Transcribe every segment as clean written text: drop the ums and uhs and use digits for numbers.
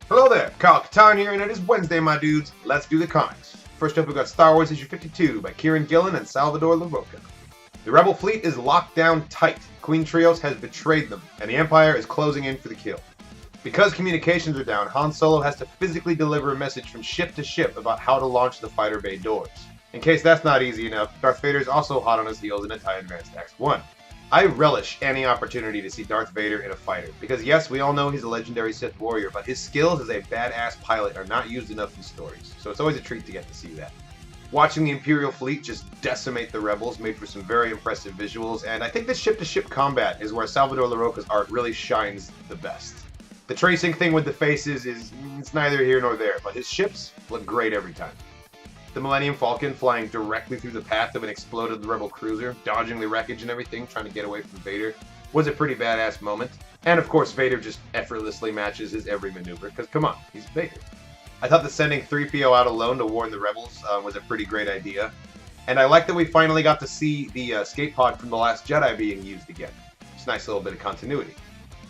Hello there, Kyle Katarn here, and it is Wednesday, my dudes. Let's do the comics. First up, we've got Star Wars issue 52 by Kieran Gillen and Salvador Larroca. The Rebel fleet is locked down tight. Queen Trios has betrayed them, and the Empire is closing in for the kill. Because communications are down, Han Solo has to physically deliver a message from ship to ship about how to launch the fighter bay doors. In case that's not easy enough, Darth Vader is also hot on his heels in a TIE Advanced X1. I relish any opportunity to see Darth Vader in a fighter, because yes, we all know he's a legendary Sith warrior, but his skills as a badass pilot are not used enough in stories, so it's always a treat to get to see that. Watching the Imperial fleet just decimate the Rebels made for some very impressive visuals, and I think this ship-to-ship combat is where Salvador Larroca's art really shines the best. The tracing thing with the faces it's neither here nor there, but his ships look great every time. The Millennium Falcon flying directly through the path of an exploded Rebel cruiser, dodging the wreckage and everything, trying to get away from Vader, was a pretty badass moment. And of course, Vader just effortlessly matches his every maneuver, because come on, he's Vader. I thought that sending 3PO out alone to warn the Rebels was a pretty great idea. And I like that we finally got to see the escape pod from The Last Jedi being used again. It's a nice little bit of continuity.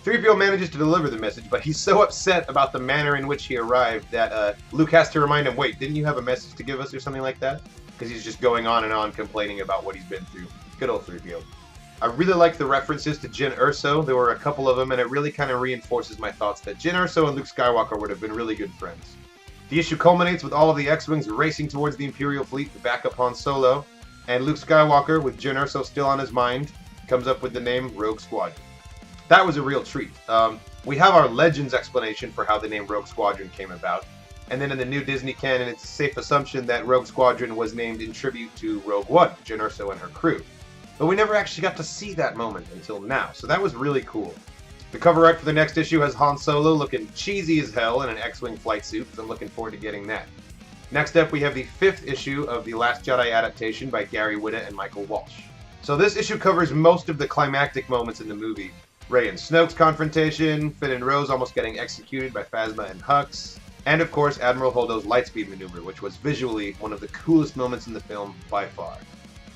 3PO manages to deliver the message, but he's so upset about the manner in which he arrived that Luke has to remind him, wait, didn't you have a message to give us or something like that? Because he's just going on and on complaining about what he's been through. Good old 3PO. I really liked the references to Jyn Erso. There were a couple of them, and it really kind of reinforces my thoughts that Jyn Erso and Luke Skywalker would have been really good friends. The issue culminates with all of the X-Wings racing towards the Imperial fleet to back up Han Solo, and Luke Skywalker, with Jyn Erso still on his mind, comes up with the name Rogue Squadron. That was a real treat. We have our Legends explanation for how the name Rogue Squadron came about, and then in the new Disney canon, it's a safe assumption that Rogue Squadron was named in tribute to Rogue One, Jyn Erso and her crew. But we never actually got to see that moment until now, so that was really cool. The cover art for the next issue has Han Solo looking cheesy as hell in an X-Wing flight suit, so I'm looking forward to getting that. Next up, we have the 5th issue of The Last Jedi adaptation by Gary Whitta and Michael Walsh. So this issue covers most of the climactic moments in the movie. Rey and Snoke's confrontation, Finn and Rose almost getting executed by Phasma and Hux, and of course Admiral Holdo's lightspeed maneuver, which was visually one of the coolest moments in the film by far.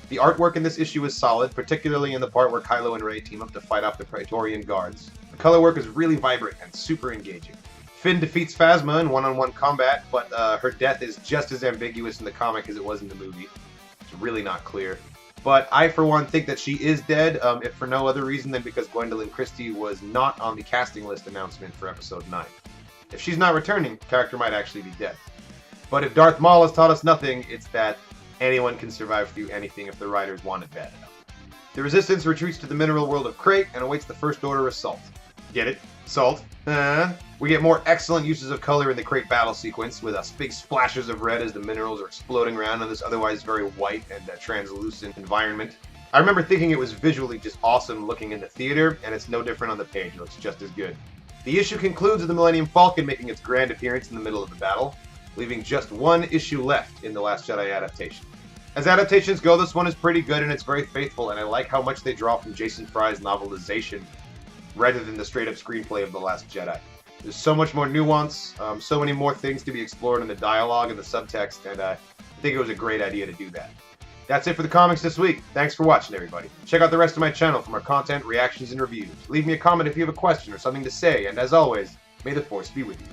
The artwork in this issue is solid, particularly in the part where Kylo and Rey team up to fight off the Praetorian Guards. The color work is really vibrant and super engaging. Finn defeats Phasma in one-on-one combat, but her death is just as ambiguous in the comic as it was in the movie. It's really not clear. But I, for one, think that she is dead, if for no other reason than because Gwendolyn Christie was not on the casting list announcement for Episode 9. If she's not returning, the character might actually be dead. But if Darth Maul has taught us nothing, it's that anyone can survive through anything if the writers want it bad enough. The Resistance retreats to the mineral world of Crate and awaits the First Order assault. Get it? Salt. We get more excellent uses of color in the Crate battle sequence, with big splashes of red as the minerals are exploding around in this otherwise very white and translucent environment. I remember thinking it was visually just awesome looking in the theater, and it's no different on the page. It looks just as good. The issue concludes with the Millennium Falcon making its grand appearance in the middle of the battle, leaving just one issue left in The Last Jedi adaptation. As adaptations go, this one is pretty good and it's very faithful, and I like how much they draw from Jason Fry's novelization rather than the straight-up screenplay of The Last Jedi. There's so much more nuance, so many more things to be explored in the dialogue and the subtext, and I think it was a great idea to do that. That's it for the comics this week. Thanks for watching, everybody. Check out the rest of my channel for more content, reactions, and reviews. Leave me a comment if you have a question or something to say, and as always, may the Force be with you.